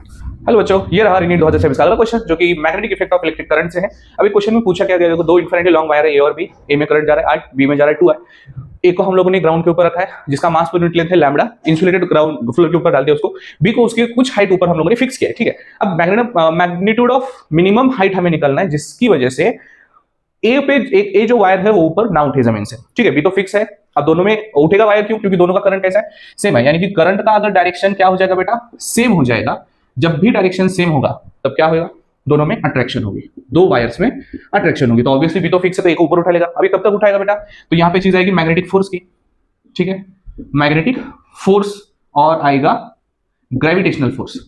Hello बच्चों, ये रहा रीनीट 2026 का अगला क्वेश्चन जो कि magnetic effect of electric current से है। अभी क्वेश्चन में पूछा क्या गया, देखो दो इन्फिनिटली लॉन्ग वायर है ए और बी। ए में करंट जा रहा है 8, बी में जा रहा है 2 है। ए को हम लोगों ने ग्राउंड के ऊपर रखा है जिसका मास पर यूनिट लेंथ है लैम्बडा, इंसुलेटेड ग्राउंड फ्लोर के ऊपर डाल दिया उसको। बी को उसके कुछ हाइट ऊपर हम लोगों ने फिक्स किया है, ठीक है। अब मैग्नीट्यूड ऑफ मिनिमम हाइट हमें निकलना है जिसकी वजह से ए पे ए जो वायर है वो ऊपर ना उठे जमीन से, ठीक है। बी तो फिक्स है, अब दोनों में उठेगा वायर क्यों? क्योंकि दोनों का करंट कैसा है? सेम है। यानी कि करंट का अगर डायरेक्शन क्या हो जाएगा बेटा? सेम हो जाएगा। जब भी डायरेक्शन सेम होगा तब क्या होगा? दोनों में अट्रैक्शन होगी, दो वायर्स में अट्रैक्शन होगी। तो ऑब्वियसली बी तो फिक्स है तो एक ऊपर उठा लेगा। अभी कब तक उठाएगा बेटा? तो यहां पे चीज आएगी मैग्नेटिक फोर्स की, ठीक है। मैग्नेटिक फोर्स और आएगा ग्रेविटेशनल फोर्स।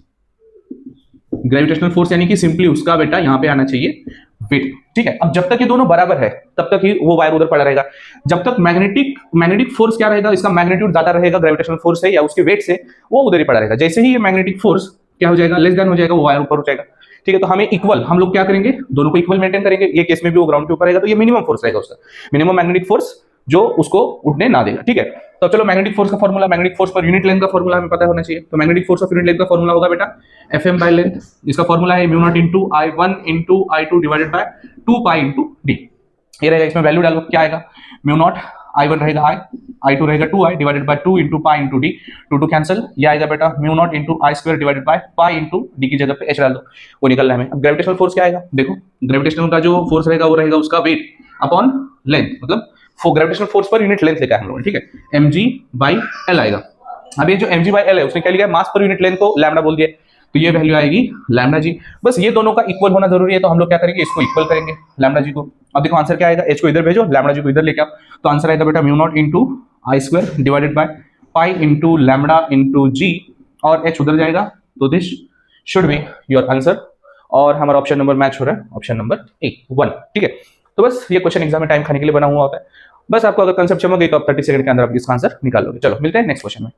ग्रेविटेशनल फोर्स यानी कि सिंपली उसका बेटा यहां पे आना चाहिए वेट, ठीक है। अब जब तक ये दोनों बराबर है तब तक ही वो वायर उधर पड़ा रहेगा। जब तक मैग्नेटिक फोर्स क्या रहेगा, इसका मैग्नीट्यूड ज्यादा रहेगा ग्रेविटेशनल फोर्स से या उसके वेट से, वो उधर ही पड़ा रहेगा। जैसे ही ये मैग्नेटिक फोर्स क्या हो जाएगा? लेस देन हो जाएगा, वो वायर ऊपर हो जाएगा, ठीक है। तो हमें इक्वल, हम लोग क्या करेंगे? दोनों को इक्वल मेंटेन करेंगे। ये केस में भी वो ग्राउंड के ऊपर रहेगा तो ये मिनिमम फोर्स रहेगा उसका, मिनिमम मैग्नेटिक फोर्स जो उसको उठने ना देगा, ठीक है। तो चलो मैग्नेटिक फोर्स का formula, magnetic force per unit length का फॉर्मूला हमें पता होना चाहिए। तो magnetic force of unit length का फॉर्मूला होगा बेटा Fm बाय लेंथ। इसका फॉर्मूला है mu naught into I1 into I2 divided by 2 pi into D. ये रहेगा, इसमें वैल्यू डालो, क्या आएगा? म्यू नॉट I1 रहेगा I, I2 रहेगा 2I divided by 2 into pi into D, 2 cancel. ये आएगा बेटा mu naught into I square divided by pi into D की जगह पे H डाल दो, वो निकल रहा है हमें। अब ग्रेविटेशनल फोर्स क्या आएगा? देखो ग्रेविटेशनल का जो फोर्स रहेगा वो रहेगा उसका वेट अपॉन लेंथ, मतलब gravitational force per unit length लिखा है हम लोगों ने, ठीक है। mg/l आएगा। अब ये जो mg/l है उसने क्या लिखा है? मास पर यूनिट लेंथ को लैम्डा बोल दिया, तो ये वैल्यू आएगी लैम्डा जी। बस ये दोनों का इक्वल होना जरूरी है, तो हम लोग क्या करेंगे? इसको इक्वल करेंगे लैम्डा जी को। अब देखो आंसर क्या आएगा? h को इधर भेजो, लैम्डा जी को इधर लेके आओ, तो आंसर आएगा बेटा mu naught into I square divided by pi into lambda into G, और h उधर जाएगा, तो this should be your answer. और हमारा ऑप्शन नंबर मैच हो रहा है, ऑप्शन नंबर 1, ठीक है। तो बस ये क्वेश्चन एग्जाम में टाइम खाने के लिए बना हुआ होता है। बस आपको अगर कंसेप्ट समझ गई तो आप 30 सेकंड के अंदर आप इसका आंसर निकाल लोगे। चलो मिलते हैं नेक्स्ट क्वेश्चन में।